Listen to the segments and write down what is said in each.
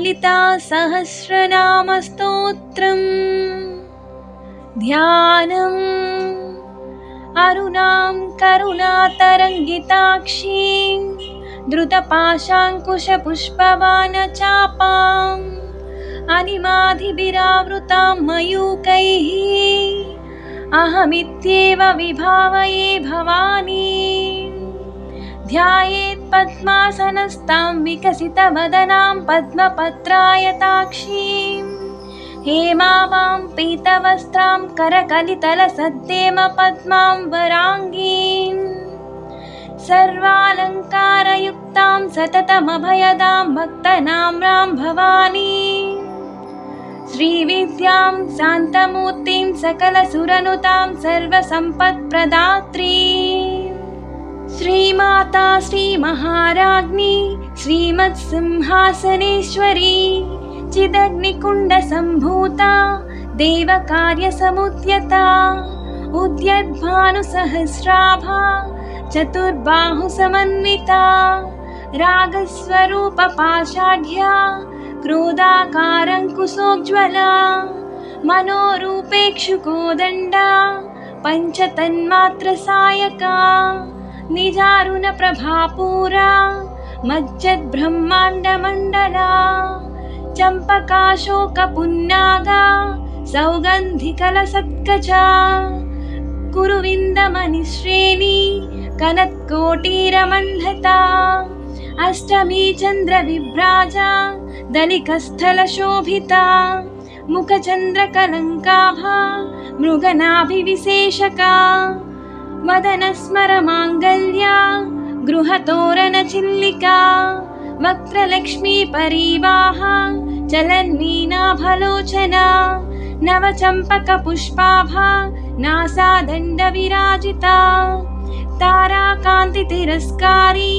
ललिता सहस्रनामस्तोत्रम् ध्यानम् अरुणां करुणातरङ्गिताक्षीं द्रुतपाशाङ्कुशपुष्पबाणचापाम् अनिमादिभिरावृतां मयूकैः अहमित्येव विभावये भवानी। ध्यायेत् पद्मासनस्तां विकसितवदनां पद्मपत्रायताक्षीं हेमाभां पीतवस्त्रां करकलितलसद्देमपद्मां वराङ्गीं सर्वालङ्कारयुक्तां सततमभयदां भक्तनाम्रां भवानी। श्रीविद्यां शान्तमूर्तिं सकलसुरनुतां सर्वसम्पत्प्रदात्री श्रीमाता श्रीमहाराज्ञी श्रीमत्सिंहासनेश्वरी चिदग्निकुण्डसम्भूता देवकार्यसमुद्यता उद्यद्भानुसहस्राभा चतुर्बाहुसमन्विता रागस्वरूपपाषाढ्या क्रोधाकारङ्कुशोज्ज्वला मनोरूपेक्षुकोदण्डा पञ्चतन्मात्रसायका निजारुणप्रभापूरा मज्जद्ब्रह्माण्डमण्डला चम्पकाशोकपुन्नागा सौगन्धिकलसत्कचा कुरुविन्दमणिश्रेणी कनत्कोटीरमण्डता अष्टमी चन्द्रविभ्राजा दलिकस्थलशोभिता मुखचन्द्रकलङ्काभा मृगनाभिविशेषका वदनस्मरमाङ्गल्या गृहतोरणचिल्लिका वक्त्रलक्ष्मी परिवाहा चलन्वीणाभलोचना नवचम्पकपुष्पाभा नासादण्डविराजिता ताराकान्तितिरस्कारी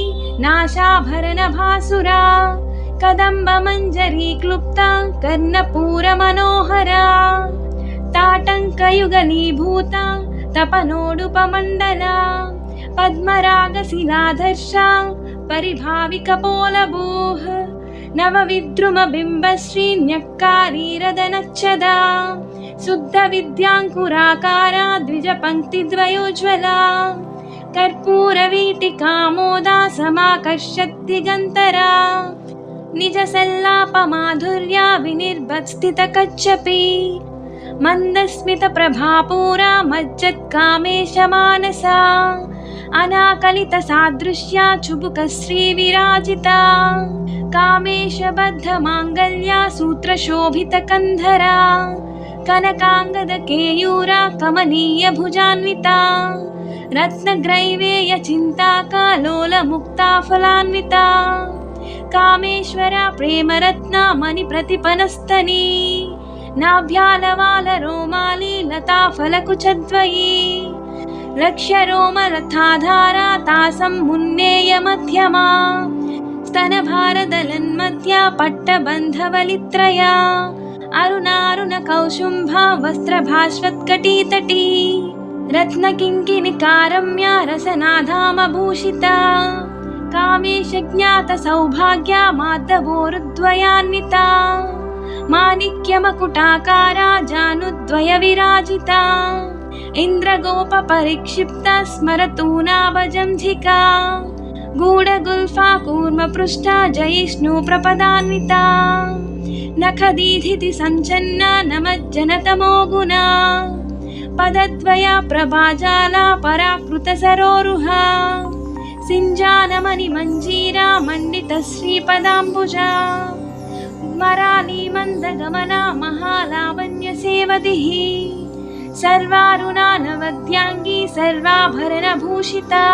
नाशाभरणभासुरा कदम्बमञ्जरी क्लुप्ता कर्णपूरमनोहरा ताटङ्कयुगलीभूता तपनोडुपमण्डला पद्मरागशिलाधर्षा परिभाविकपोलभूः नवविद्रुमबिम्बश्रीन्यक्कारीरदनच्छदा शुद्धविद्याङ्कुराकारा द्विजपङ्क्तिद्वयोज्ज्वला कर्पूरवीटिकामोदा समाकर्षद्दिगन्तरा निजसल्लापमाधुर्या विनिर्भत्स्थितकच्छपि मन्दस्मितप्रभापूरा मज्जत्कामेशमानसा अनाकलितसादृश्या चुबुकश्रीविराजिता कामेशबद्धमाङ्गल्या सूत्रशोभितकन्धरा कनकाङ्गदकेयूरा कमनीयभुजान्विता रत्नग्रैवेयचिन्ताकालोलमुक्ताफलान्विता कामेश्वरा प्रेमरत्ना मणिप्रतिपनस्तनी नाभ्यालवालरोमाली लताफलकुचद्वयी लक्ष्यरोमलताधारा तासं मुन्नेयमध्यमा स्तनभारदलन्मध्या पट्टबन्धवलित्रया अरुणारुणकौशुम्भा वस्त्रभास्वत्कटीतटी रत्नकिङ्किणिकारम्या रसनाधामभूषिता कामेशज्ञातसौभाग्या माधवोरुद्वयान्विता माणिक्यमकुटाकारा जानुद्वयविराजिता इन्द्रगोपपरिक्षिप्ता स्मरतूनाभजंझिका गूढगुल्फा कूर्मपृष्ठा जयिष्णुप्रपदान्विता नखदीधिति सञ्चन्ना नमज्जनतमो गुणा पदद्वया प्रभाजाला पराकृतसरोरुहा सिञ्जानमणिमञ्जीरा मण्डितश्रीपदाम्बुजा मराली मन्दगमना महालावण्यसेवतिः सर्वारुणा नवद्याङ्गी सर्वाभरणभूषिता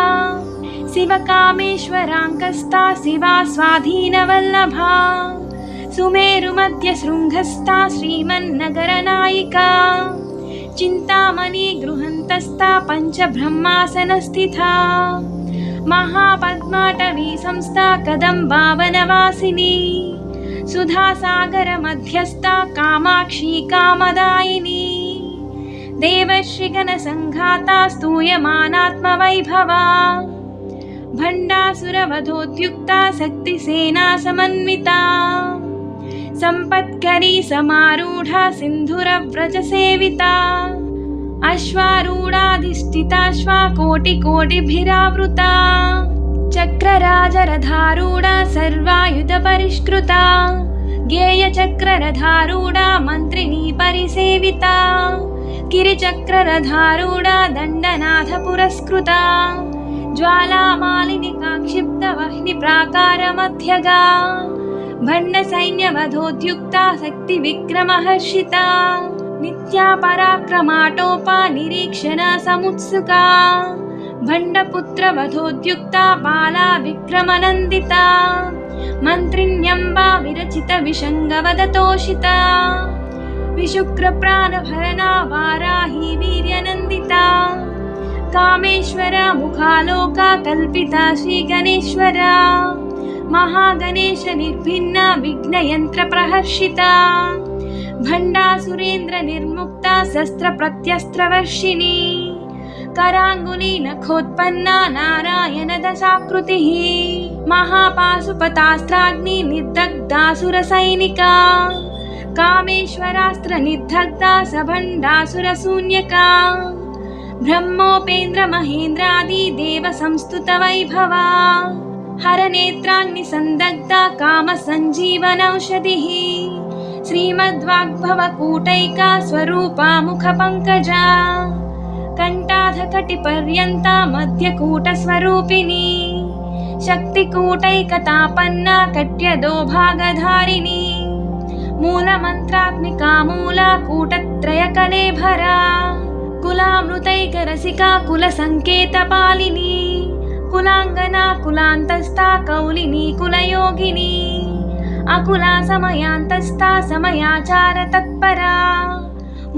शिवकामेश्वराङ्कस्ता शिवा स्वाधीनवल्लभा सुमेरुमध्यशृङ्गस्था श्रीमन्नगरनायिका चिन्तामणि गृहन्तस्था पञ्चब्रह्मासनस्थिता महापद्माटवी संस्था कदम्बावनवासिनी सुधासागरमध्यस्था कामाक्षी कामदायिनी देवर्षिगणसङ्घाता स्तूयमानात्मवैभवा भण्डासुरवधोद्युक्ता शक्तिसेना समन्विता सम्पत्करी समारूढा सिन्धुरव्रजसेविता अश्वारूढाधिष्ठिता कोटिकोटिभिरावृता चक्रराजरथारूढा सर्वायुधपरिष्कृता गेयचक्ररथारूढा मन्त्रिणी परिसेविता गिरिचक्ररथारूढा दण्डनाथपुरस्कृता ज्वालामालिनिका क्षिप्तवह्निप्राकारमध्यगा भण्डसैन्यवधोद्युक्ता शक्तिविक्रमहर्षिता नित्या पराक्रमाटोपा निरीक्षणा समुत्सुका भण्डपुत्रवधोद्युक्ता बाला विक्रमनन्दिता मन्त्रिण्यम्बा विरचित विषङ्गवदतोषिता विशुक्रप्राणभरणा वाराही वीर्यनन्दिता कामेश्वरा मुखालोका कल्पिता श्रीगणेश्वरा महागणेश निर्भिन्ना विघ्नयन्त्रप्रहर्षिता भण्डासुरेन्द्र निर्मुक्ता शस्त्रप्रत्यस्त्रवर्षिणी कराङ्गुली नखोत्पन्ना नारायण दशाकृतिः महापाशुपतास्त्राग्नि निर्दग्धासुरसैनिका कामेश्वरास्त्र निर्दग्धा सभण्डासुरशून्यका ब्रह्मोपेन्द्र महेन्द्रादि देव संस्तुत वैभवा हरनेत्राग्निसन्दग्धा काम सञ्जीवनौषधिः श्रीमद्वाग्भवकूटैका स्वरूपा मुखपङ्कजा कण्ठाधकटिपर्यन्ता मध्यकूटस्वरूपिणी शक्तिकूटैकतापन्ना कट्यदो भागधारिणी मूलमन्त्रात्मिका मूला कूटत्रयकलेभरा कुलामृतैकरसिका कुलसङ्केतपालिनी कुलाङ्गना कुलान्तस्था कौलिनी कुलयोगिनी अकुला समयान्तस्था समयाचार तत्परा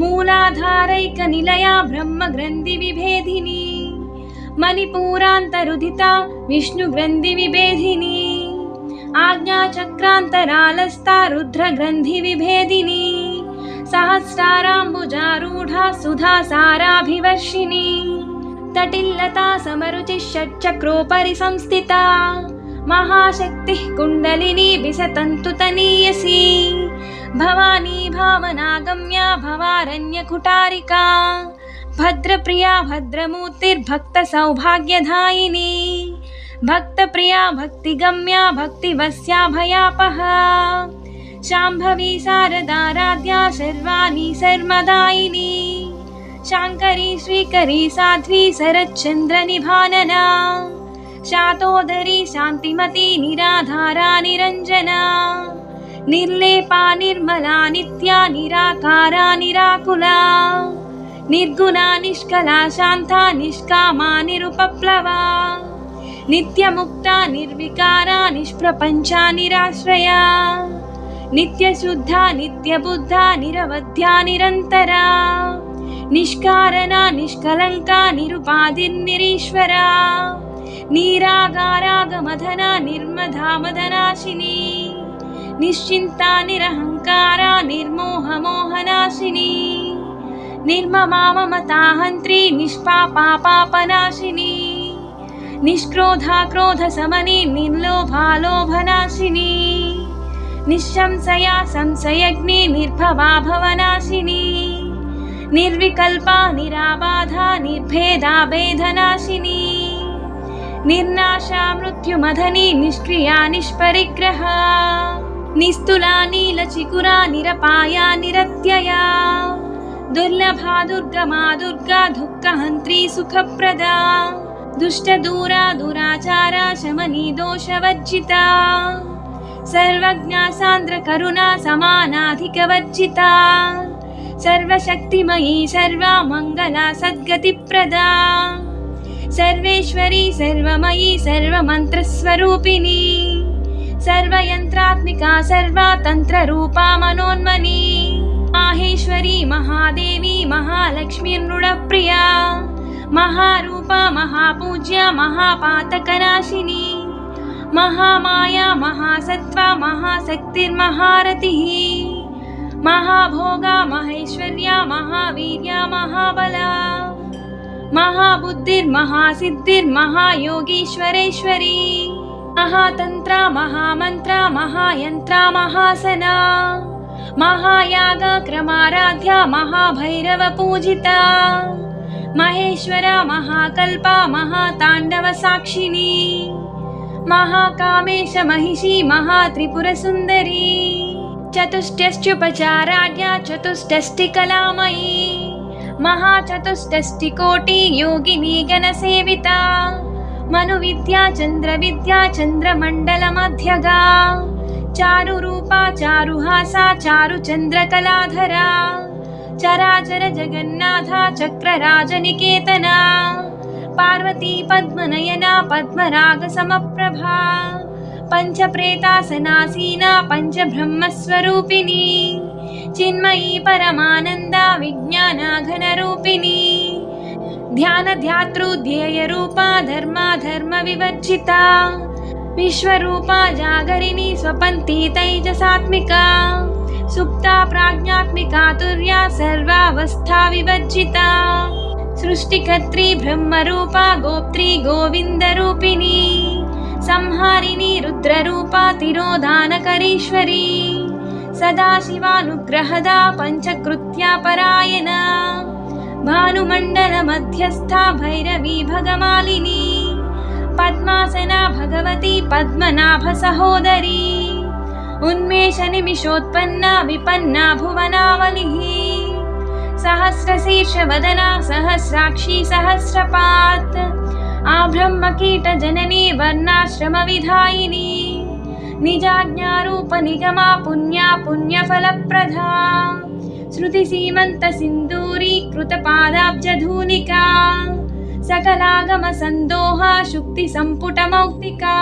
मूलाधारैकनिलया ब्रह्मग्रन्थिविभेदिनी मणिपूरान्तरुदिता विष्णुग्रन्थिविभेदिनी आज्ञाचक्रान्तरालस्था रुद्रग्रन्थिविभेदिनी सहस्राराम्बुजारूढा सुधासाराभिवर्षिणी तटिल्लता समरुचिः षट्चक्रोपरि संस्थिता महाशक्तिः कुण्डलिनी विसतन्तुतनीयसी भवानी भावनागम्या भवारण्यकुटारिका भद्रप्रिया भद्रमूर्तिर्भक्तसौभाग्यदायिनी भक्तप्रिया भक्तिगम्या भक्तिवस्या भयापहा शाम्भवी शारदाराध्या शर्वाणी शर्मदायिनी शाङ्करी श्रीकरी साध्वी शरच्चन्द्रनिभानना शातोदरी शान्तिमती निराधारा निरञ्जना निर्लेपा निर्मला नित्या निराकारा निराकुला निर्गुणा निष्कला शान्ता निष्कामा निरुपप्लवा नित्यमुक्ता निर्विकारा निष्प्रपञ्चा निराश्रया नित्यशुद्धा नित्यबुद्धा निरवध्या निरन्तरा निष्कारणा निष्कलङ्का निरुपाधिर्निरीश्वरा निरागारागमधना निर्मधामधनाशिनी निश्चिन्ता निरहङ्कारा निर्मोहमोहनाशिनी निर्ममा ममताहन्त्री निष्पापा पापनाशिनी निष्क्रोधा क्रोधशमनी निर्लोभा लोभनाशिनी निःशंशया संशयग्नि निर्भवा भवनाशिनी निर्विकल्पा निराबाधा निर्भेदा भेदनाशिनी निर्नाशा मृत्युमधनी निष्क्रिया निष्परिग्रहा निस्तुला नीलचिकुरा निरपाया निरत्यया दुर्लभा दुर्गमा दुर्गा दुःखहन्त्री सुखप्रदा दुष्टदूरा दुराचारा शमनी दोषवर्जिता सर्वज्ञा सान्द्रकरुणा समानाधिकवर्जिता सर्वशक्तिमयी सर्वमङ्गला सद्गतिप्रदा सर्वेश्वरी सर्वमयी सर्वमन्त्रस्वरूपिणी सर्वयन्त्रात्मिका सर्वतन्त्ररूपा मनोन्मनी माहेश्वरी महादेवी महालक्ष्मीर्नृडप्रिया महारूपा महापूज्या महापातकनाशिनी महामाया महासत्त्वा महाशक्तिर्महारतिः महाभोगा महेश्वर्या महावीर्या महाबला महाबुद्धिर्महासिद्धिर्महायोगीश्वरेश्वरी महातंत्र महामंत्र महायंत्र महासना महायाग क्रमाराध्या महाभैरव पूजिता महेश्वर महाकल्प महातांडव साक्षिणी महाकामेश महिषी महात्रिपुर सुंदरी चतुष्टष्ट्युपचाराढ्या चतुष्टष्टिकलामयी महाचतुष्टष्टिकोटि योगिनी गणसेविता मनुविद्या चंद्रविद्या चंद्रमंडलमध्यगा चारुरूपा चारुहासा चारुचंद्रकलाधरा चराचर जगन्नाथा चक्रराजनिकेतना पार्वती पद्मनयना पद्मरागसमप्रभा पंचप्रेतासनासीना पंचब्रह्मस्वरूपिणी चिन्मयी परमानंदा विज्ञानाघनरूपिणी ध्यानध्यातृध्येयरूपा धर्माधर्मविवर्जिता विश्वरूपा जागरिणी स्वपन्ती तैजसात्मिका सुप्ता प्राज्ञात्मिका तुर्या सर्वावस्था विवर्जिता सृष्टिकर्त्री ब्रह्मरूपा गोप्त्री गोविन्दरूपिणी संहारिणी रुद्ररूपा तिरोधानकरीश्वरी सदाशिवानुग्रहदा पञ्चकृत्या परायणा भानुमण्डलमध्यस्था भैरवी भगमालिनी पद्मासना भगवती पद्मनाभसहोदरी उन्मेषनिमिषोत्पन्ना विपन्ना भुवनावलिः सहस्रशीर्षवदना सहस्राक्षी सहस्रपात् आब्रह्मकीटजननी वर्णाश्रमविधायिनी निजाज्ञारूपनिगमा पुण्या पुण्यफलप्रदा श्रुतिसीमन्तसिन्दूरीकृतपादाब्जधूलिका सकलागमसन्दोहा शुक्तिसम्पुटमौक्तिका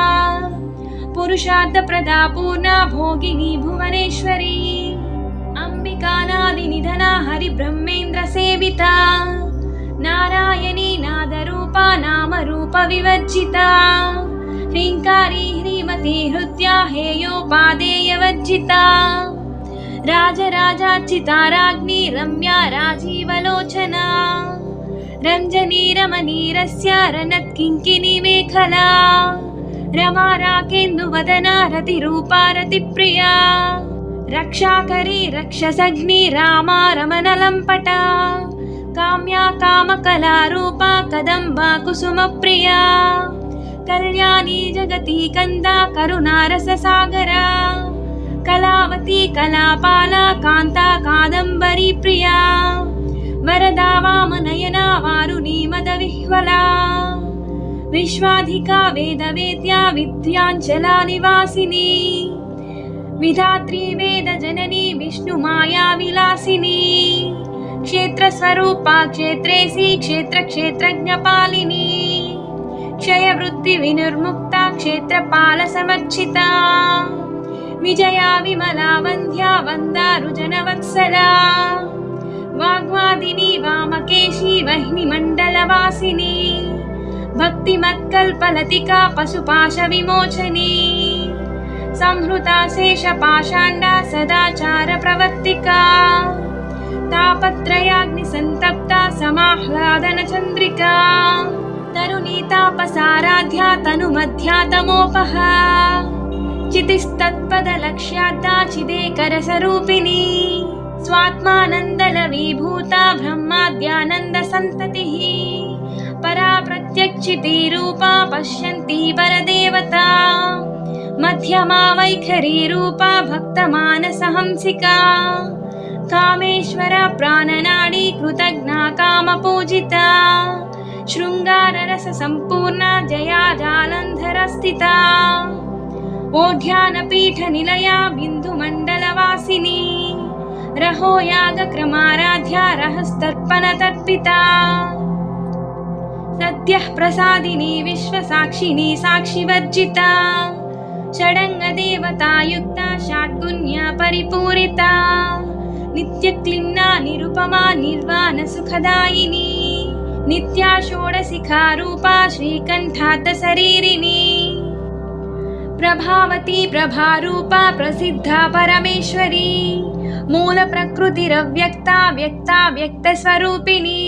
पुरुषार्थप्रदा पूर्णा भोगिनी भुवनेश्वरी अंबिकानादिनिधना हरिब्रह्मेन्द्रसेविता नारायणी नादरूपा नामरूपविवर्जिता ह्रीङ्कारी ह्रीमती हृद्या हेयोपादेयवर्जिता राजराजार्चिता राज्ञी रम्या राजीवलोचना रञ्जनी रमणीरस्य रनत्किङ्किनी मेखला रमा राकेन्दुवदना रतिरूपा रतिप्रिया रक्षाकरी रक्षसग्नि रामा रमणलम्पटा काम्या कामकलारूपा कदम्बा कुसुमप्रिया कल्याणी जगती कन्दा करुणारससागरा कलावती कलापाला कान्ता कादम्बरी प्रिया वरदा वामनयना वारुणी मदविह्वला विश्वाधिका वेदवेद्या विद्यांचला निवासिनी विधात्री वेदजननी विष्णुमाया विलासिनी क्षेत्रस्वरूपा क्षेत्रेसी क्षेत्रक्षेत्रज्ञपालिनी क्षयवृत्तिविनिर्मुक्ता क्षेत्रपालसमर्चिता विजया विमला वन्द्या वन्दारुजनवत्सला वाग्वादिनी वामकेशी वह्निमण्डलवासिनी भक्तिमत्कल्पलतिका पशुपाशविमोचनी संहृता शेषपाषाण्डा सदाचारप्रवर्तिका तापत्रयाग्निसन्तप्ता समाह्लादनचन्द्रिका तरुणीतापसाराध्या तनुमध्यातमोपहा चितिस्तत्पदलक्ष्याद्धा चिदेकरसरूपिणी स्वात्मानन्दलवीभूता ब्रह्माद्यानन्दसन्ततिः परा प्रत्यक्षितिरूपा पश्यन्ती परदेवता मध्यमा वैखरीरूपा भक्तमानसहंसिका कामेश्वरा प्राणनाडी कृतज्ञा कामपूजिता शृङ्गाररससम्पूर्णा जया जालन्धरस्थिता ओढ्यानपीठनिलया बिन्दुमण्डलवासिनी रहो यागक्रमाराध्या रहस्तर्पणतर्पिता सद्यः प्रसादिनी विश्वसाक्षिणी साक्षिवर्जिता षडङ्गदेवतायुक्ता षड्गुण्या परिपूरिता नित्यक्लिन्ना निरुपमा निर्वाणसुखदायिनी नित्या षोडशिखारूपा श्रीकण्ठातशरीरिणी प्रभावती प्रभारूपा प्रसिद्धा परमेश्वरी मूलप्रकृतिरव्यक्ता व्यक्ता व्यक्तस्वरूपिणी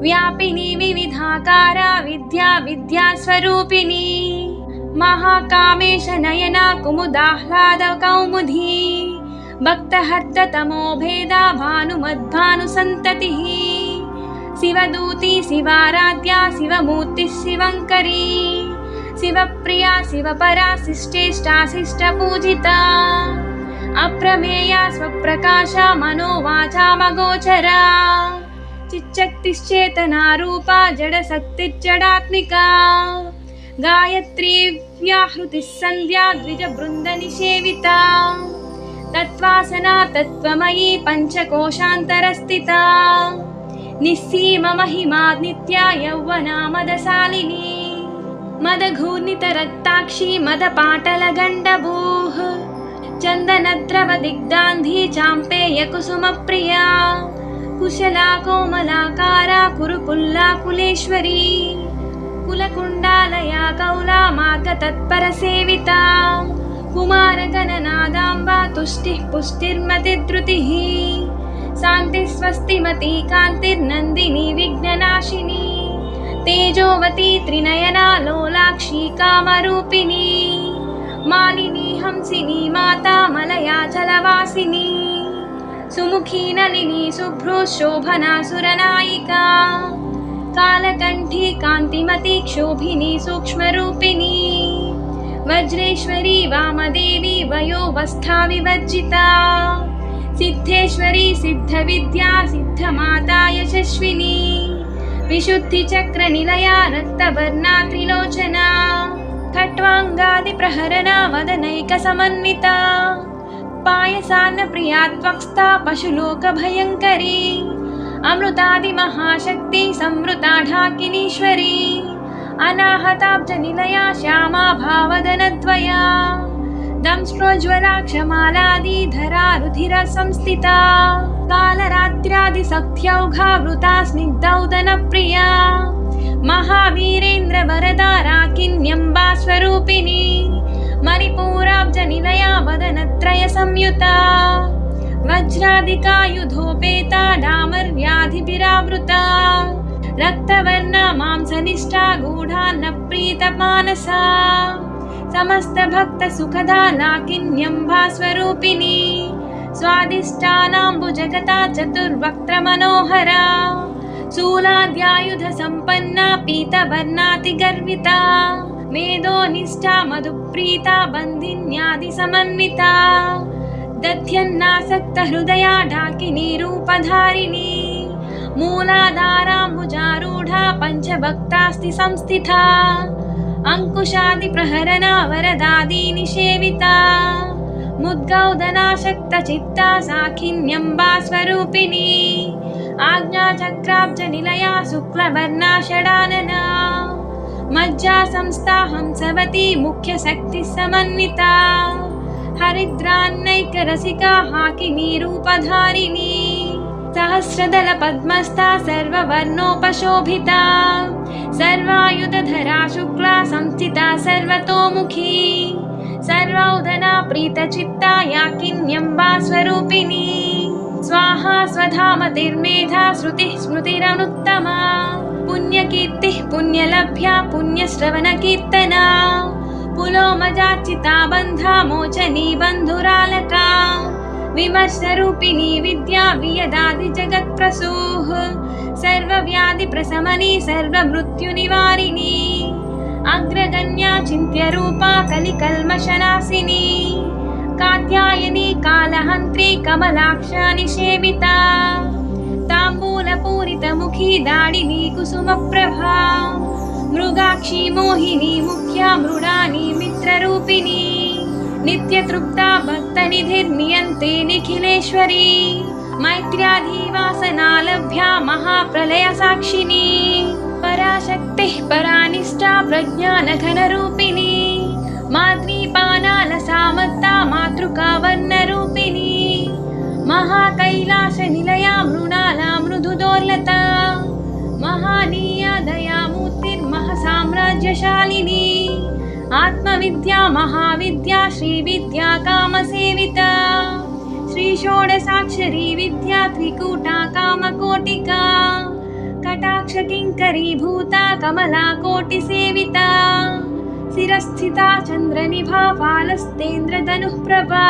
व्यापिनी विविधाकारा विद्या विद्यास्वरूपिणी महाकामेश नयना कुमुदाह्लाद कौमुदी भक्तहर्ततमो भेदा भानुमद्भानुसन्ततिः शिवदूती शिवाराध्या शिवमूर्तिः शिवङ्करी शिवप्रिया शिवपरा शिष्टेष्टा शिष्टपूजिता अप्रमेया स्वप्रकाशा मनोवाचामगोचरा चिच्चक्तिश्चेतना रूपा जडशक्तिर्जडात्मिका गायत्री व्याहृतिः सन्ध्या द्विजबृन्दनिषेविता तत्त्वासना तत्त्वमयी पञ्चकोशान्तरस्थिता निस्सीममहिमा नित्या यौवना मदशालिनी मदघूर्णितरक्ताक्षी मदपाटलगण्डभूः चन्दनद्रवदिग्धान्धी चाम्पेयकुसुमप्रिया कुशला कोमलाकारा कुरुकुल्ला कुलेश्वरी कुलकुण्डालया कौला मार्गतत्परसेविता कुमारगणनादाम्बा तुष्टिः पुष्टिर्मतिधृतिः शान्तिस्वस्तिमती कान्तिर्नन्दिनी विघ्ननाशिनी तेजोवती त्रिनयना लोलाक्षी कामरूपिणी मालिनी हंसिनी माता मलया जलवासिनी सुमुखी नलिनी शुभ्रो शोभना सुरनायिका कालकण्ठी कान्तिमती क्षोभिनी सूक्ष्मरूपिणी वज्रेश्वरी वामदेवी वयोवस्था विवर्जिता सिद्धेश्वरी सिद्धविद्या सिद्धमाता यशस्विनी विशुद्धिचक्रनिलया रक्तवर्णा त्रिलोचना खट्वाङ्गादिप्रहरणा वदनैकसमन्विता पायसान्नप्रिया त्वक्स्था पशुलोकभयङ्करी अमृतादिमहाशक्ति संवृता ढाकिनीश्वरी अनाहताब्जनिलया श्यामा भावदनद्वया दंष्ट्रोज्ज्वला क्षमालादिधरा रुधिरसंस्थिता कालरात्र्यादिशक्त्यौघावृता स्निग्धौदनप्रिया महावीरेन्द्रवरदा राकिन्यम्बा स्वरूपिणी मणिपूराब्जनिलया वदनत्रयसंयुता वज्रादिकायुधोपेता डामर्व्याधिभिरावृता रक्तवर्णा मांसनिष्ठा गूढान्नप्रीतमानसा समस्तभक्तसुखदा लाकिन्यम्बा स्वरूपिणी स्वादिष्टानाम्बुजगता चतुर्वक्त्रमनोहरा शूलाद्यायुधसम्पन्ना पीतवर्णातिगर्विता मेधोनिष्ठा मधुप्रीता बन्धिन्यादिसमन्विता दध्यन्नासक्तहृदया ढाकिनी रूपधारिणी मूलाधाराम्बुजारूढा पञ्चभक्तास्ति संस्थिता अंकुशादिप्रहरणा वरदादिनिषेविता मुद्गौदनाशक्तचित्ता साखिन्यम्बा स्वरूपिणी आज्ञाचक्राब्जनिलया शुक्लवर्णा षडानना मज्जा संस्था हंसवती मुख्यशक्तिसमन्विता हरिद्रान्नैकरसिका हाकिनी रूपधारिणी सहस्रदलपद्मस्था सर्ववर्णोपशोभिता सर्वायुधधरा शुक्ला संस्थिता सर्वतोमुखी सर्वौदना प्रीतचित्ता याकिन्यम्बा स्वरूपिणी स्वाहा स्वधामतिर्मेधा श्रुतिः स्मृतिरनुत्तमा पुण्यकीर्तिः पुण्यलभ्या पुण्यश्रवणकीर्तना पुलोमजाचिता बन्धा मोचनी बन्धुरालका विमर्शरूपिणी विद्या वियदादिजगत्प्रसूः सर्वव्याधिप्रशमनी सर्वमृत्युनिवारिणी अग्रगण्या चिन्त्यरूपा कलिकल्मषनाशिनी कात्यायनी कालहन्त्री कमलाक्षा निषेविता ताम्बूलपूरितमुखी दाडिनी कुसुमप्रभा मृगाक्षी मोहिनी मुख्या मृडानी मित्ररूपिणी नित्यतृप्ता भक्तनिधिर्नियन्ते निखिलेश्वरी मैत्र्याधिवासनालभ्या महाप्रलयसाक्षिणी पराशक्तिः परानिष्ठा प्रज्ञानघनरूपिणी माद्रीपानालसामत्ता मातृका वर्णरूपिणी महाकैलासनिलया मृणाला मृदुदोर्लता महानीया दयामूर्तिर्महासाम्राज्यशालिनी आत्मविद्या महाविद्या श्रीविद्या कामसेविता श्रीषोडशाक्षरी विद्या त्रिकूटा कामकोटिका कटाक्षकिङ्करी भूता कमला कोटिसेविता शिरस्थिता चन्द्रनिभा फालस्तेन्द्रधनुः प्रभा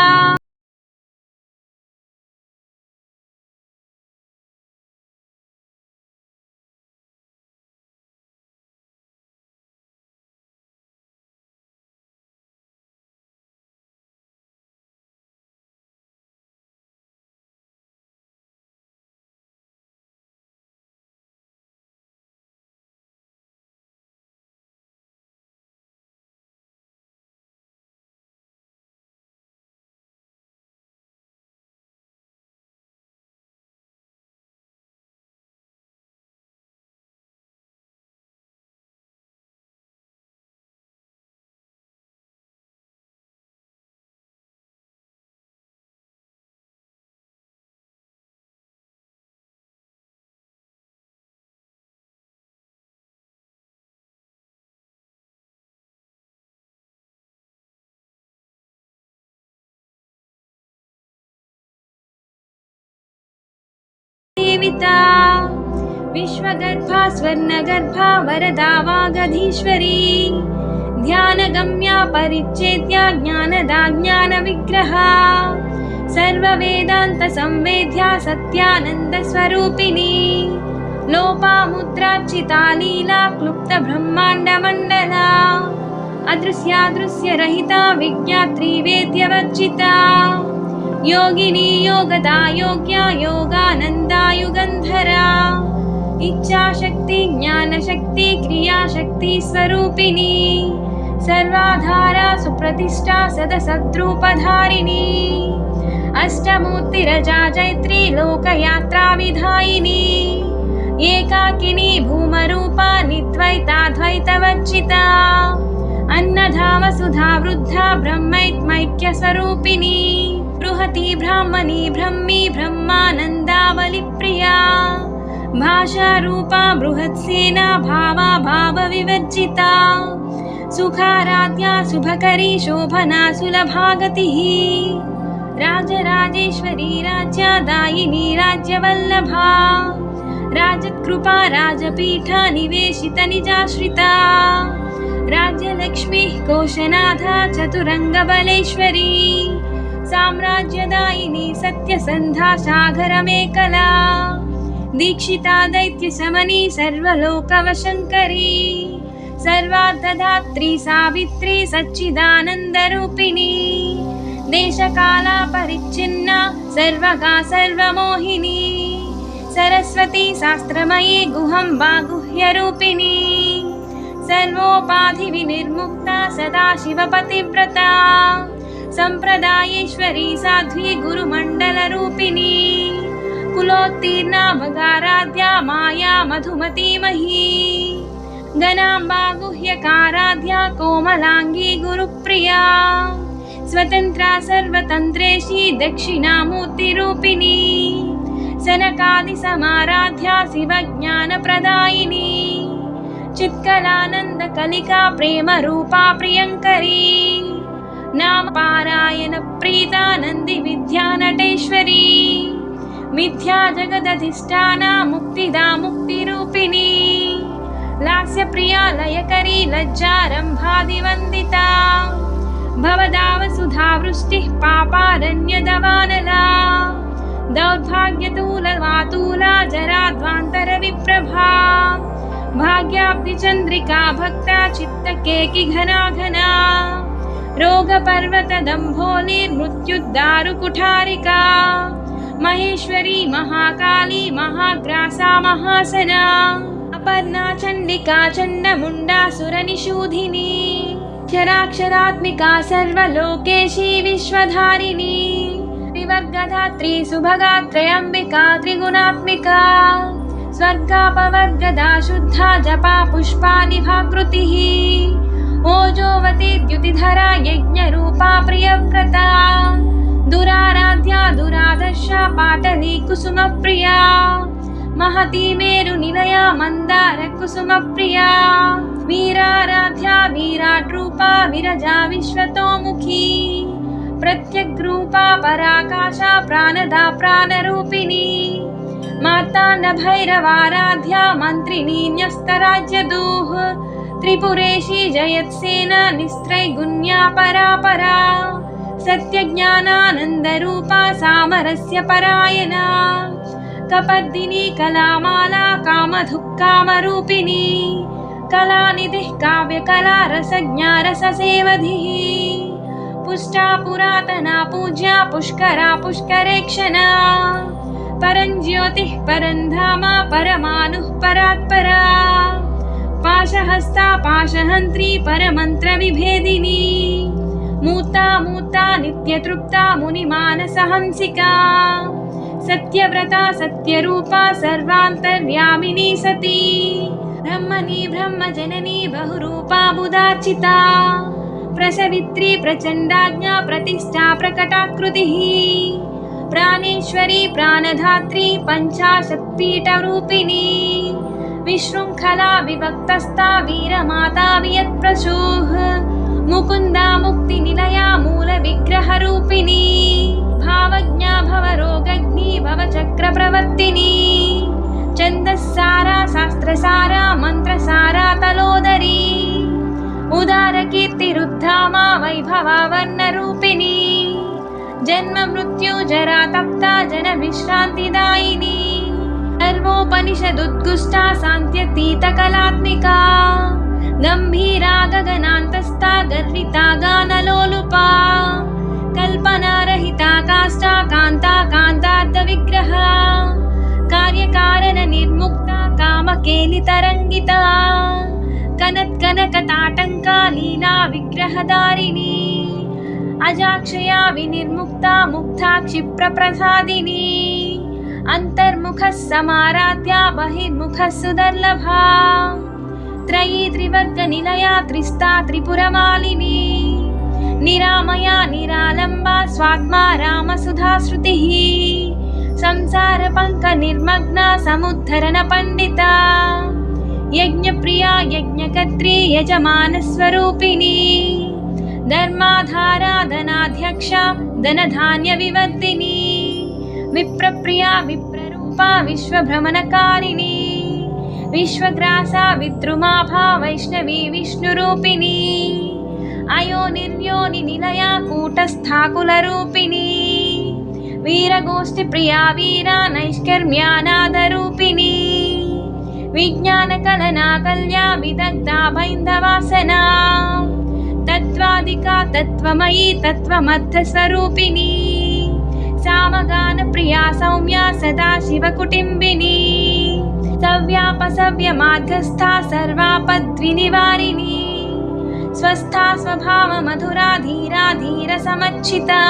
देविता विश्वगर्भा स्वर्णगर्भा वरदा वागधीश्वरी ध्यानगम्या परिच्छेद्या ज्ञानदा ज्ञानविग्रहा सर्ववेदान्तसंवेद्या सत्यानन्दस्वरूपिणी लोपामुद्रार्चिता लीला क्लुप्तब्रह्माण्डमण्डला अदृश्यादृश्यरहिता विज्ञात्री वेद्यवर्जिता योगिनी योगदा योग्या योगानन्दा युगन्धरा इच्छाशक्ति ज्ञानशक्ति क्रियाशक्ति स्वरूपिणी सर्वाधारा सुप्रतिष्ठा सदसद्रूपधारिणी अष्टमूर्तिरजा जैत्री लोकयात्रा विधायिनी एकाकिनी भूमरूपा निद्वैताद्वैतवर्जिता अन्नधा वसुधा वृद्धा ब्रह्मैक्यस्वरूपिणी बृहती ब्राह्मणी ब्रह्मी ब्रह्मानन्दावलिप्रिया भाषारूपा बृहत्सेना भावा भावविवर्जिता सुखाराध्या शुभकरी शोभना सुलभागतिः राजराजेश्वरी राज्यदायिनी राज्यवल्लभा राजत्कृपा राजपीठा निवेशित निजाश्रिता राज्यलक्ष्मी कोशनाथा चतुरङ्गबलेश्वरी साम्राज्यदायिनी सत्यसन्धा सागरमेकला दीक्षिता दैत्यशमनी सर्वलोकवशङ्करी सर्वार्थदात्री सावित्री सच्चिदानन्दरूपिणी देशकाला परिच्छिन्ना सर्वगा सर्वमोहिनी सरस्वती शास्त्रमयी गुहम्बा गुह्यरूपिणी सर्वोपाधिविनिर्मुक्ता सदाशिवपतिव्रता सम्प्रदायेश्वरी साध्वी गुरुमण्डलरूपिणी कुलोत्तीर्णा भगाराध्या माया मधुमती मही गणाम्बा गुह्यकाराध्या कोमलांगी गुरुप्रिया स्वतन्त्रा सर्वतन्त्रेशी दक्षिणामूर्तिरूपिणी सनकादिसमाराध्या शिवज्ञानप्रदायिनी चित्कलानन्दकलिका प्रेमरूपा प्रियङ्करी नाम पारायण प्रीता नन्दी विद्यानटेश्वरी मिथ्या जगदधिष्ठाना मुक्तिदा मुक्तिरूपिणी लास्यप्रिया लयकरी लज्जारम्भादिवन्दिता भवदावसुधा वृष्टिः पापारण्यदवानला दौर्भाग्यतूलवातूला जराध्वान्तरविप्रभा भाग्याब्धिचन्द्रिका भक्ता चित्तकेकि घना घना रोगपर्वतदम्भोलिर्मृत्युद्दारुकुठारिका महेश्वरी महाकाली महाग्रासा महासना अपर्णा चण्डिका चण्डमुण्डासुरनिषूधिनी क्षराक्षरात्मिका सर्वलोकेशी विश्वधारिणी त्रिवर्गधात्री सुभगा त्रयम्बिका त्रिगुणात्मिका स्वर्गापवर्गदा शुद्धा जपा पुष्पानिभाकृतिः ओजोवती द्युतिधरा यज्ञरूपा प्रियव्रता दुराराध्या दुरादर्शा पाटली कुसुमप्रिया महती मेरुनिलया मन्दार कुसुमप्रिया वीराराध्या विराट्रूपा विरजा विश्वतोमुखी प्रत्यग्रूपा पराकाशा प्राणदा प्राणरूपिणी मार्ताण्डभैरवाराध्या मन्त्रिणी न्यस्तराज्यदूः त्रिपुरेशी जयत्सेना निस्त्रैगुण्या परापरा सत्यज्ञानानन्दरूपा सामरस्य परायणा कपर्दिनी कलामाला कामधुक्कामरूपिणी कलानिधिः काव्यकला रसज्ञा रससेवधिः पुष्टा पुरातना पूज्या पुष्करा पुष्करेक्षणा परञ्ज्योतिः परन्धाम परमानुः परात्परा पाशहस्ता पाशहन्त्री परमन्त्रविभेदिनी मूता मूता नित्यतृप्ता मुनिमानसहंसिका सत्यव्रता सत्यरूपा सर्वान्तर्यामिनी सती ब्रह्मणी ब्रह्मजननी बहुरूपा बुधार्चिता प्रसवित्री प्रचण्डाज्ञा प्रतिष्ठा प्रकटाकृतिः प्राणेश्वरी प्राणधात्री पञ्चाशत्पीठरूपिणी विशृङ्खला विभक्तस्था वीरमाता वियत्प्रसूः मुकुन्दा मुक्तिनिलया मूलविग्रहरूपिणी भावज्ञा भवरोगग्नी भवचक्रप्रवर्तिनी छन्दस्सारा शास्त्रसारा मन्त्रसारा तलोदरी उदारकीर्तिरुद्धामा वैभवा वर्णरूपिणी जन्म मृत्यु जरा तप्ता जनविश्रान्तिदायिनी सर्वोपनिषदुद्गुष्टा सान्त्यतीतकलात्मिका गम्भीरा गगनान्तस्था गर्विता गानलोलुपा कल्पनारहिता काष्ठा कान्ता कान्तार्धविग्रहा कार्यकारणनिर्मुक्ता कामकेलितरङ्गिता कनत्कनकताटङ्का लीला विग्रहधारिणी अजाक्षया विनिर्मुक्ता मुक्ता क्षिप्रप्रसादिनी अन्तर्मुखः समाराध्या बहिर्मुखः सुदर्लभा त्रयी त्रिवर्गनिलया त्रिस्ता त्रिपुरमालिनी निरामया निरालम्बा स्वात्मा रामसुधाश्रुतिः संसारपङ्कनिर्मग्ना समुद्धरणपण्डिता यज्ञप्रिया यज्ञकर्त्री यजमानस्वरूपिणी धर्माधाराधनाध्यक्षा धनधान्यविवर्धिनी विप्रप्रिया विप्ररूपा विश्वभ्रमणकारिणी विश्वग्रासा विद्रुमाभा वैष्णवी विष्णुरूपिणी अयोनिर्योनिनिलया कूटस्थाकुलरूपिणी वीरगोष्ठिप्रिया वीरा नैष्कर्म्यानादरूपिणी विज्ञानकलनाकल्या विदग्धा बैन्धवासना तत्त्वादिका तत्त्वमयी तत्त्वमर्थस्वरूपिणी सामगानप्रिया सौम्या सदा शिवकुटुम्बिनी सव्यापसव्यमार्गस्था सर्वापद्विनिवारिणी स्वस्था स्वभावमधुरा धीरा धीरसमच्चिता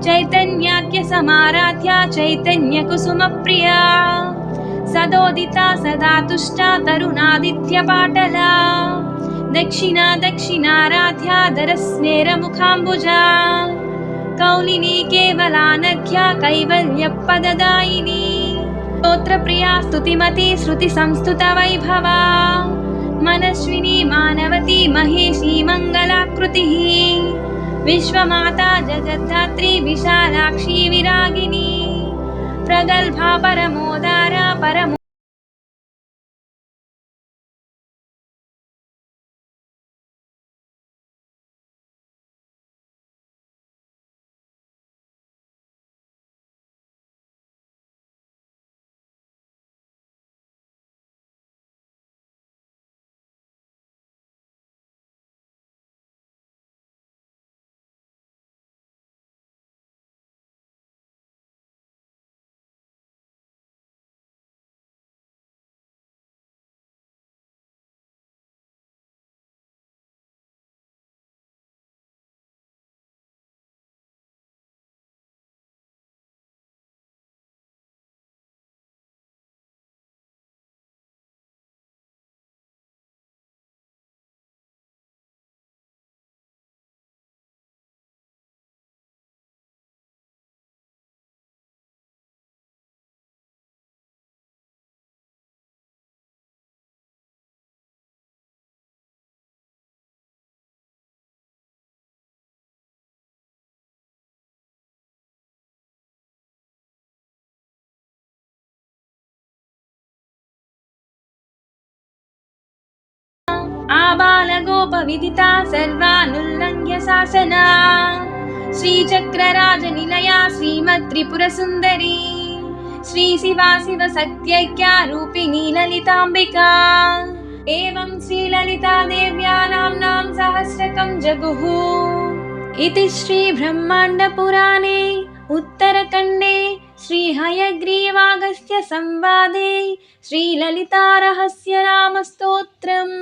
चैतन्याख्यसमाराध्या चैतन्यकुसुमप्रिया सदोदिता सदा तुष्टा तरुणादित्यपाटला दक्षिणा दक्षिणाराध्या दरस्नेरमुखाम्बुजा कौलिनी केवलानघ्या कैवल्यपददायिनी स्तोत्रप्रिया स्तुतिमती श्रुतिसंस्तुतवैभवा मनस्विनी मानवती महेशी मङ्गलाकृतिः विश्वमाता जगद्धात्री विशालाक्षी विरागिनी प्रगल्भा परमोदारा परमो सर्वविदिता सर्वानुल्लङ्घ्य शासना श्रीचक्रराजनिलया श्रीमत्त्रिपुरसुन्दरी श्रीशिवा शिवशक्त्यैक्या रूपिणी ललिताम्बिका एवं श्रीललिता देव्या नाम्नां सहस्रकं जगुः इति श्रीब्रह्माण्डपुराणे उत्तरखण्डे श्रीहयग्रीवागस्त्यसंवादे श्रीललितारहस्यनामस्तोत्रम्।